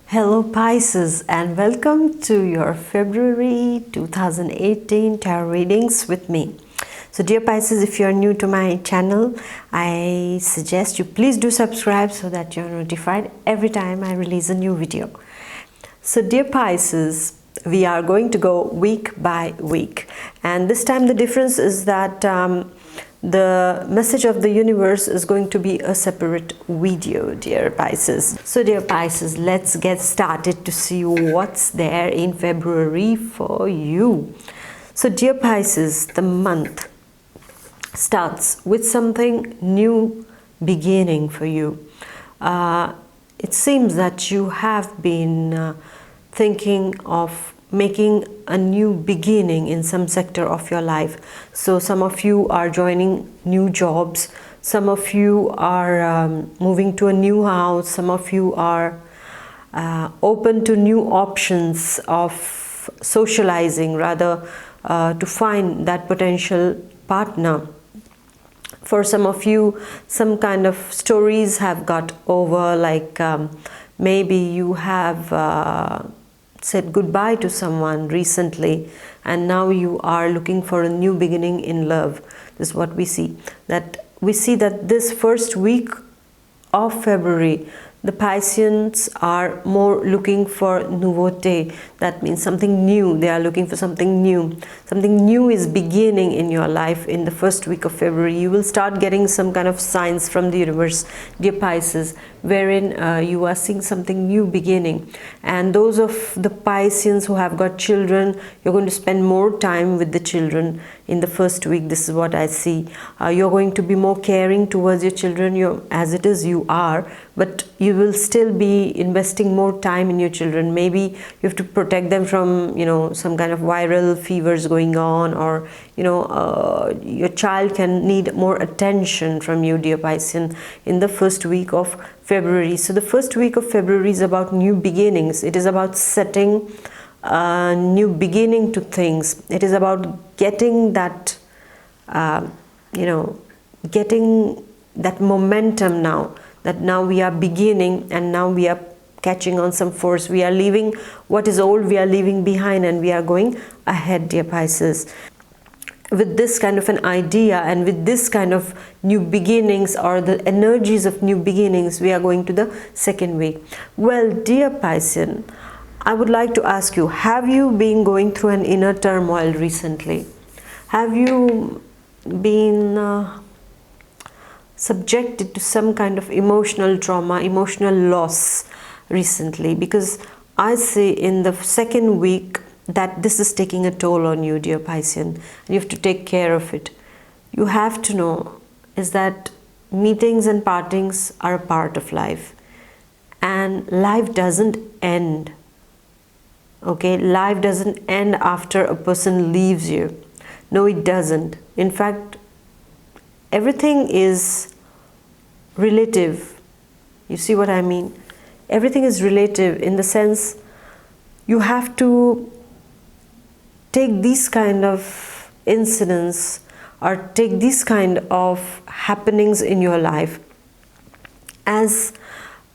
Hello Pisces, and welcome to your February 2018 tarot readings with me. So dear Pisces, if you are new to my channel, I suggest you please do subscribe so that you're notified every time I release a new video. So dear Pisces, we are going to go week by week, and this time the difference is that the message of the universe is going to be a separate video, dear Pisces. So dear Pisces, let's get started to see what's there in February for you. So dear Pisces, the month starts with something new beginning for you. It seems that you have been thinking of making a new beginning in some sector of your life. So some of you are joining new jobs, some of you are moving to a new house, some of you are open to new options of socializing, rather to find that potential partner. For some of you, some kind of stories have got over, like maybe you have said goodbye to someone recently and now you are looking for a new beginning in love. This is what we see. We see that this first week of February, the Pisceans are more looking for nouveauté. That means something new. They are looking for something new. Something new is beginning in your life in the first week of February. You will start getting some kind of signs from the universe, dear Pisces, wherein you are seeing something new beginning. And those of the Pisceans who have got children, you're going to spend more time with the children in the first week. This is what I see. You're going to be more caring towards your children. As it is, you are, but you will still be investing more time in your children. Maybe you have to protect them from, some kind of viral fevers going on, or, your child can need more attention from you, dear Piscean, in the first week of February. So the first week of February is about new beginnings. It is about setting a new beginning to things. It is about getting that, getting that momentum now. That now we are beginning and now we are catching on some force. We are leaving what is old, we are leaving behind, and we are going ahead, dear Pisces. With this kind of an idea and with this kind of new beginnings, or the energies of new beginnings, we are going to the second week. Well, dear Piscean, I would like to ask you, have you been going through an inner turmoil recently? Have you been subjected to some kind of emotional trauma, emotional loss recently? Because I see in the second week that this is taking a toll on you, dear Piscean, and you have to take care of it. You have to know is that meetings and partings are a part of life, and life doesn't end. Okay, life doesn't end after a person leaves you. No, it doesn't. In fact, everything is relative. You see what I mean? Everything is relative in the sense you have to take these kind of incidents or take these kind of happenings in your life as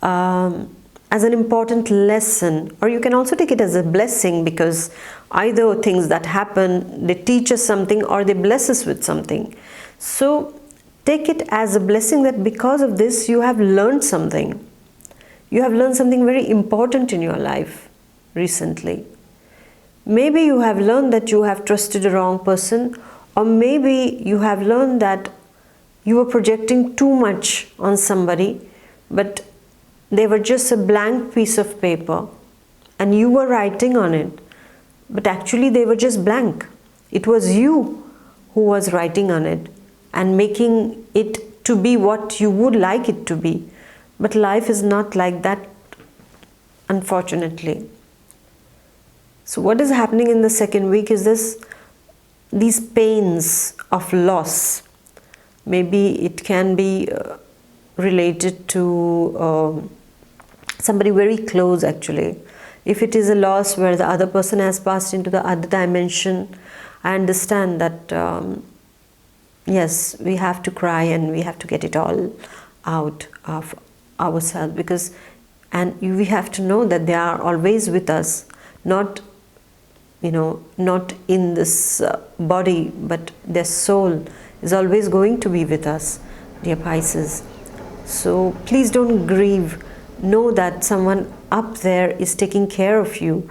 an important lesson, or you can also take it as a blessing, because either things that happen, they teach us something or they bless us with something. So take it as a blessing that because of this you have learned something. You have learned something very important in your life recently. Maybe you have learned that you have trusted a wrong person, or maybe you have learned that you were projecting too much on somebody, but they were just a blank piece of paper and you were writing on it, but actually they were just blank. It was you who was writing on it and making it to be what you would like it to be. But life is not like that, unfortunately. So what is happening in the second week is these pains of loss. Maybe it can be related to somebody very close, actually. If it is a loss where the other person has passed into the other dimension, I understand that yes, we have to cry and we have to get it all out of ourselves, because And we have to know that they are always with us, not not in this body, but their soul is always going to be with us, dear Pisces. So please don't grieve. Know that someone up there is taking care of you.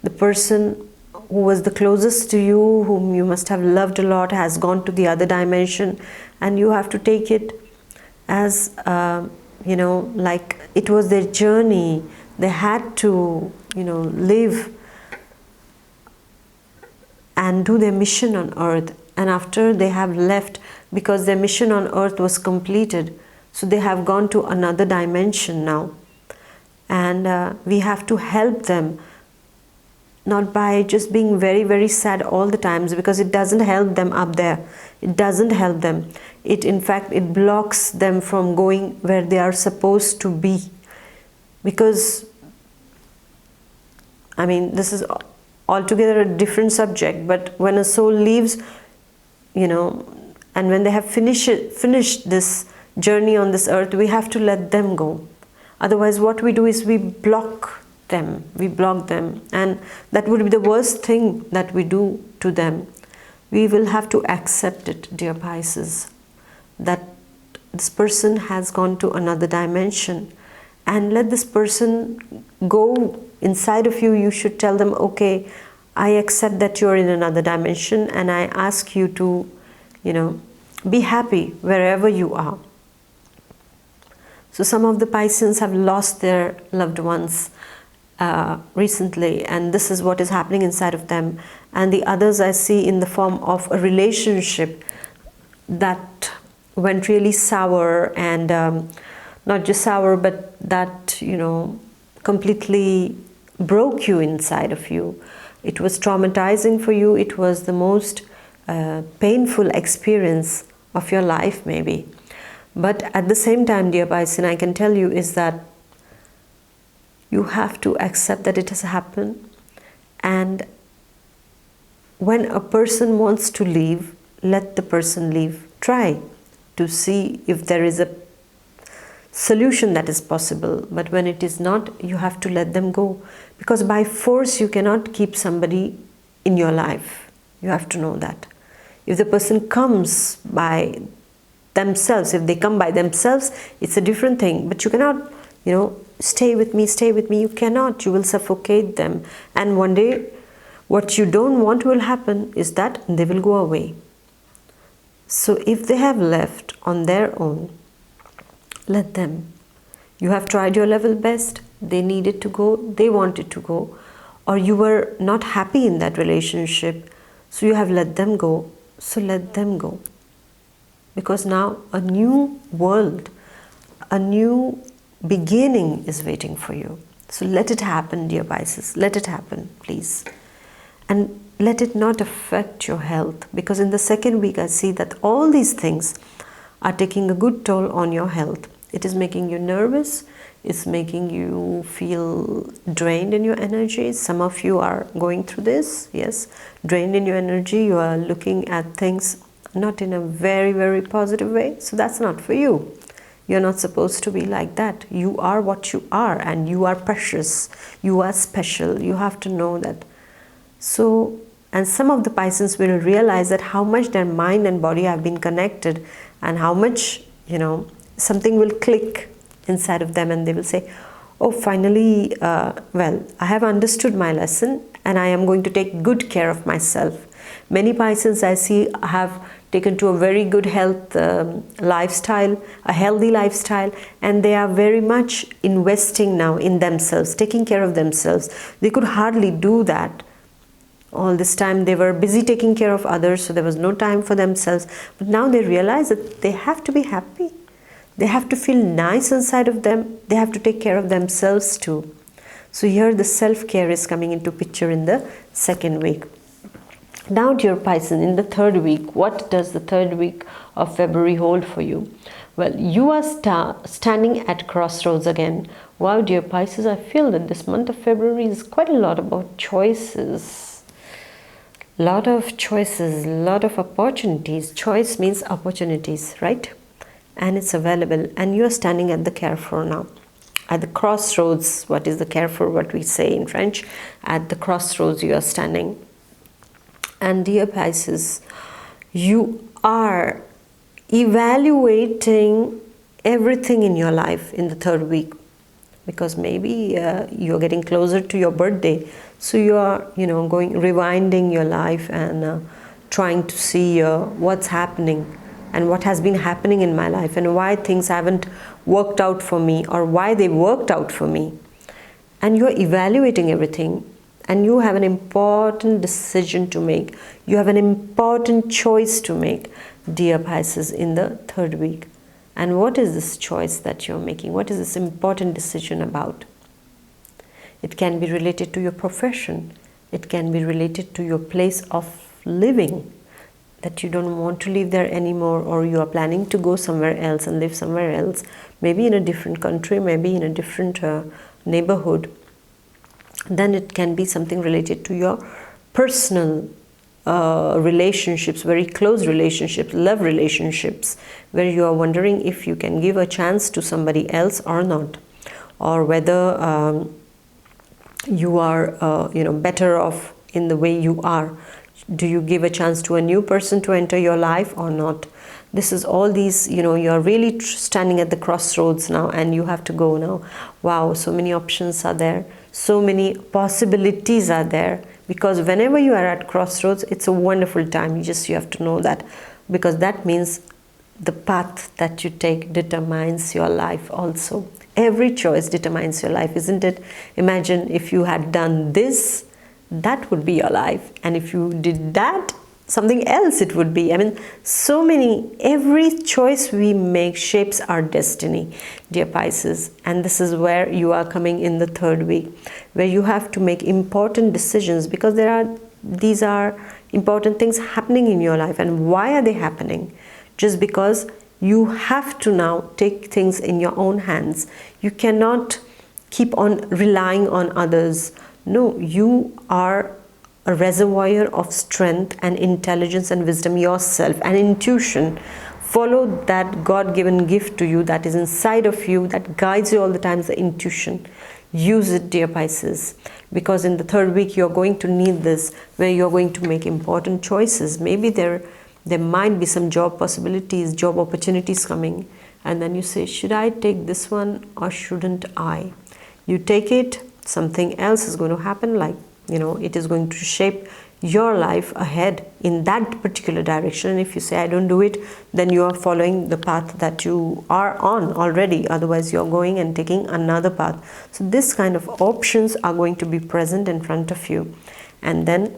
The person who was the closest to you, whom you must have loved a lot, has gone to the other dimension, and you have to take it as like it was their journey. They had to live and do their mission on earth, and after they have left, because their mission on earth was completed, so they have gone to another dimension now. And we have to help them, not by just being very, very sad all the times, because it doesn't help them up there. It doesn't help them. In fact, it blocks them from going where they are supposed to be. Because, I mean, this is altogether a different subject, but when a soul leaves, and when they have finished this journey on this earth, we have to let them go. Otherwise, what we do is we block them, and that would be the worst thing that we do to them. We will have to accept it, dear Pisces, that this person has gone to another dimension, and let this person go inside of you. You should tell them, okay, I accept that you're in another dimension, and I ask you to, be happy wherever you are. So some of the Pisceans have lost their loved ones recently, and this is what is happening inside of them. And the others I see in the form of a relationship that went really sour, and not just sour, but that completely broke you inside of you. It was traumatizing for you. It was the most painful experience of your life, maybe. But at the same time, dear Pisces, I can tell you is that you have to accept that it has happened. And when a person wants to leave, let the person leave. Try to see if there is a solution that is possible. But when it is not, you have to let them go. Because by force, you cannot keep somebody in your life. You have to know that. If the person comes by themselves, if they come by themselves, it's a different thing. But you cannot, stay with me, you cannot. You will suffocate them. And one day, what you don't want will happen is that they will go away. So if they have left on their own, let them. You have tried your level best. They needed to go, they wanted to go, or you were not happy in that relationship, so you have let them go. So let them go. Because now a new world, a new beginning is waiting for you. So let it happen, dear Pisces. Let it happen, please. And let it not affect your health. Because in the second week, I see that all these things are taking a good toll on your health. It is making you nervous. It's making you feel drained in your energy. Some of you are going through this, yes. Drained in your energy. You are looking at things not in a very, very positive way. So that's not for you. You're not supposed to be like that. You are what you are, and you are precious. You are special. You have to know that. So, and some of the Pisces will realize that how much their mind and body have been connected, and how much, something will click inside of them, and they will say, oh, finally, well, I have understood my lesson, and I am going to take good care of myself. Many Pisces I see have taken to a very good health lifestyle, a healthy lifestyle, and they are very much investing now in themselves, taking care of themselves. They could hardly do that. All this time they were busy taking care of others, so there was no time for themselves. But now they realize that they have to be happy. They have to feel nice inside of them. They have to take care of themselves too. So here the self-care is coming into picture in the second week. Now, dear Pisces, in the third week, what does the third week of February hold for you? Well, you are standing at crossroads again. Wow, dear Pisces, I feel that this month of February is quite a lot about choices. Lot of choices, lot of opportunities. Choice means opportunities, right? And it's available, and you are standing at the carrefour now. at the crossroads. What is the carrefour, what we say in French? At the crossroads you are standing. And dear Pisces, you are evaluating everything in your life in the third week, because maybe you're getting closer to your birthday, so you are rewinding your life and trying to see what's happening and what has been happening in my life and why things haven't worked out for me or why they worked out for me. And you're evaluating everything, and you have an important decision to make. You have an important choice to make, dear Pisces, in the third week. And what is this choice that you're making? What is this important decision about? It can be related to your profession. It can be related to your place of living, that you don't want to live there anymore, or you are planning to go somewhere else and live somewhere else, maybe in a different country, maybe in a different neighborhood. Then it can be something related to your personal relationships, very close relationships, love relationships, where you are wondering if you can give a chance to somebody else or not, or whether you are better off in the way you are. Do you give a chance to a new person to enter your life or not? This is all these, you are really standing at the crossroads now, and you have to go now. Wow, so many options are there, so many possibilities are there. Because whenever you are at crossroads, it's a wonderful time. You have to know that, because that means the path that you take determines your life also. Every choice determines your life, isn't it? Imagine if you had done this, that would be your life. And if you did that, something else it would be. I mean, so many, every choice we make shapes our destiny, dear Pisces. And this is where you are coming in the third week, where you have to make important decisions, because these are important things happening in your life. And why are they happening? Just because you have to now take things in your own hands. You cannot keep on relying on others. No, you are a reservoir of strength and intelligence and wisdom yourself, and intuition. Follow that God-given gift to you that is inside of you, that guides you all the time, the intuition. Use it, dear Pisces, because in the third week you're going to need this, where you're going to make important choices. Maybe there might be some job possibilities, job opportunities coming, and then you say, should I take this one or shouldn't I? You take it, something else is going to happen, like it is going to shape your life ahead in that particular direction. And if you say, I don't do it, then you are following the path that you are on already. Otherwise, you're going and taking another path. So this kind of options are going to be present in front of you. And then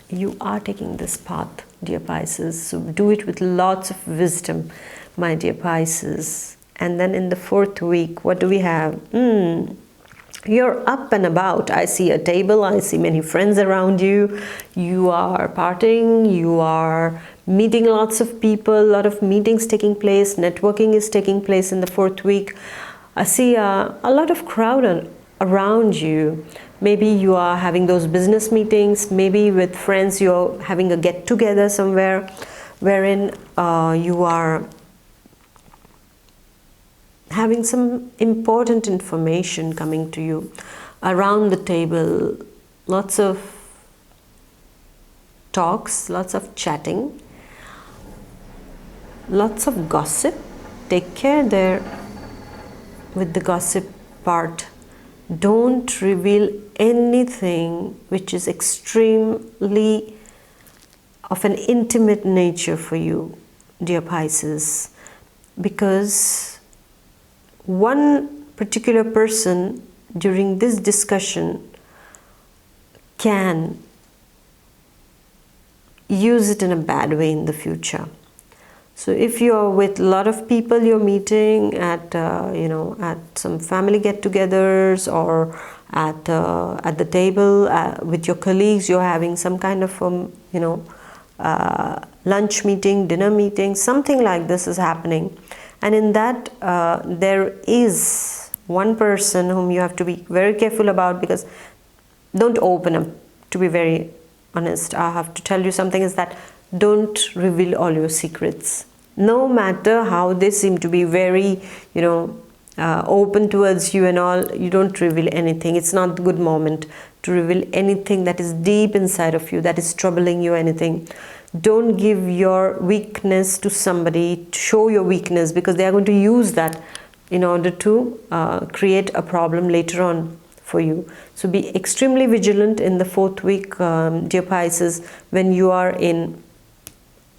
you are taking this path, dear Pisces. So do it with lots of wisdom, my dear Pisces. And then in the fourth week, what do we have? You're up and about. I see a table, I see many friends around you. You are partying, you are meeting lots of people, a lot of meetings taking place, networking is taking place in the fourth week. I see a lot of crowd around you. Maybe you are having those business meetings, maybe with friends you're having a get-together somewhere, wherein you are having some important information coming to you. Around the table, lots of talks, lots of chatting, lots of gossip. Take care there with the gossip part. Don't reveal anything which is extremely of an intimate nature for you, dear Pisces, because one particular person during this discussion can use it in a bad way in the future. So if you're with a lot of people, you're meeting at at some family get-togethers, or at the table with your colleagues, you're having some kind of lunch meeting, dinner meeting, something like this is happening. And in that, there is one person whom you have to be very careful about, because don't open up. To be very honest, I have to tell you something, is that don't reveal all your secrets. No matter how they seem to be very, open towards you and all, you don't reveal anything. It's not the good moment to reveal anything that is deep inside of you, that is troubling you, anything. Don't give your weakness to somebody, to show your weakness, because they are going to use that in order to create a problem later on for you. So be extremely vigilant in the 4th week, dear Pisces, when you are in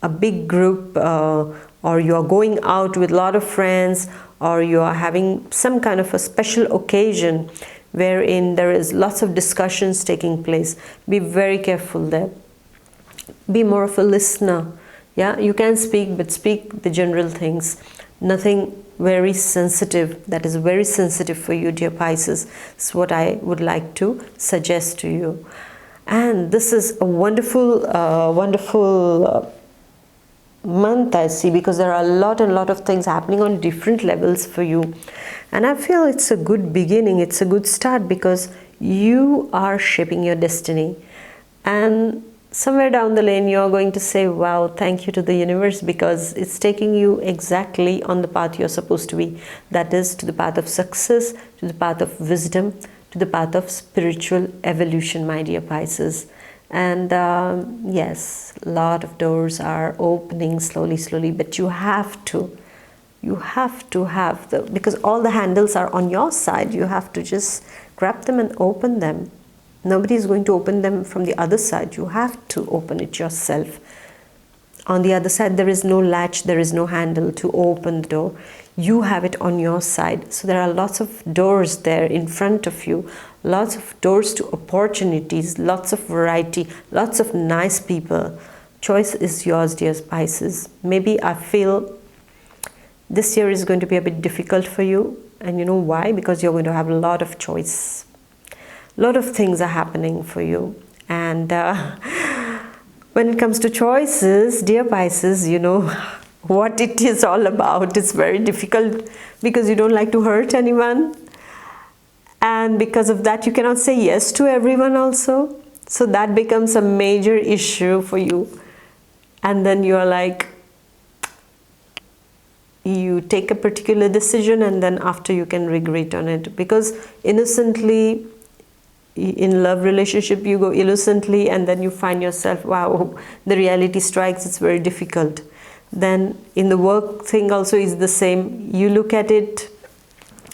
a big group, or you are going out with a lot of friends, or you are having some kind of a special occasion wherein there is lots of discussions taking place. Be very careful there. Be more of a listener. Yeah, you can speak, but speak the general things. Nothing very sensitive, that is very sensitive for you, dear Pisces. It's what I would like to suggest to you. And this is a wonderful, wonderful month, I see, because there are a lot of things happening on different levels for you. And I feel it's a good beginning, it's a good start, because you are shaping your destiny. And somewhere down the lane you are going to say, wow, thank you to the universe, because it's taking you exactly on the path you're supposed to be. That is, to the path of success, to the path of wisdom, to the path of spiritual evolution, my dear Pisces. And yes, a lot of doors are opening slowly, but you have to have because all the handles are on your side. You have to just grab them and open them. Nobody is going to open them from the other side. You have to open it yourself. On the other side, there is no latch, there is no handle to open the door. You have it on your side. So there are lots of doors there in front of you, lots of doors to opportunities, lots of variety, lots of nice people. Choice is yours, dear Pisces. Maybe I feel this year is going to be a bit difficult for you. And you know why? Because you're going to have a lot of choice. A lot of things are happening for you. And when it comes to choices, dear Pisces, you know what it is all about. It's very difficult because you don't like to hurt anyone. And because of that, you cannot say yes to everyone also. So that becomes a major issue for you. And then you are like, you take a particular decision and then after you can regret on it. Because innocently, in love relationship, you go innocently and then you find yourself, wow, the reality strikes, it's very difficult. Then in the work thing also is the same. You look at it,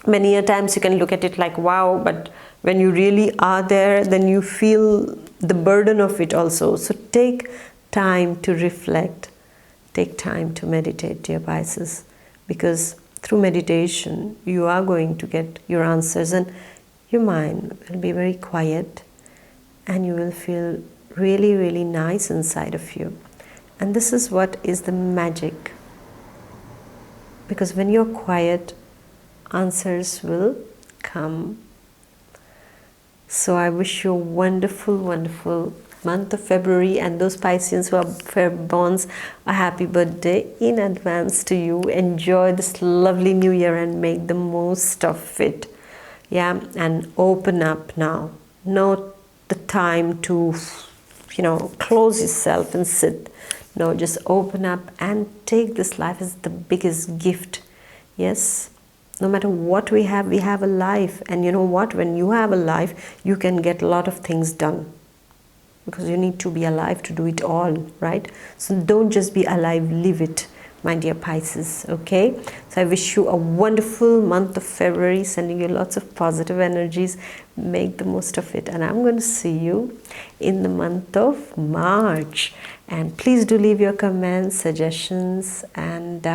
many a times you can look at it like, wow, but when you really are there, then you feel the burden of it also. So take time to reflect. Take time to meditate, dear Pisces, because through meditation, you are going to get your answers and your mind will be very quiet and you will feel really, really nice inside of you. And this is what is the magic. Because when you're quiet, answers will come. So I wish you a wonderful, wonderful month of February, and those Pisceans who are Feb-borns, a happy birthday in advance to you. Enjoy this lovely new year and make the most of it. Yeah, and open up now. Not the time to, close yourself and sit. No, just open up and take this life as the biggest gift. Yes, no matter what we have a life. And you know what? When you have a life, you can get a lot of things done. Because you need to be alive to do it all, right? So don't just be alive, live it, my dear Pisces, okay? So I wish you a wonderful month of February, sending you lots of positive energies. Make the most of it. And I'm going to see you in the month of March. And please do leave your comments, suggestions, and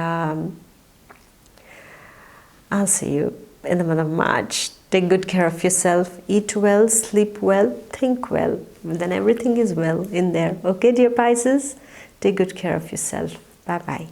I'll see you in the month of March. Take good care of yourself. Eat well, sleep well, think well. Then everything is well in there. Okay, dear Pisces? Take good care of yourself. Bye-bye.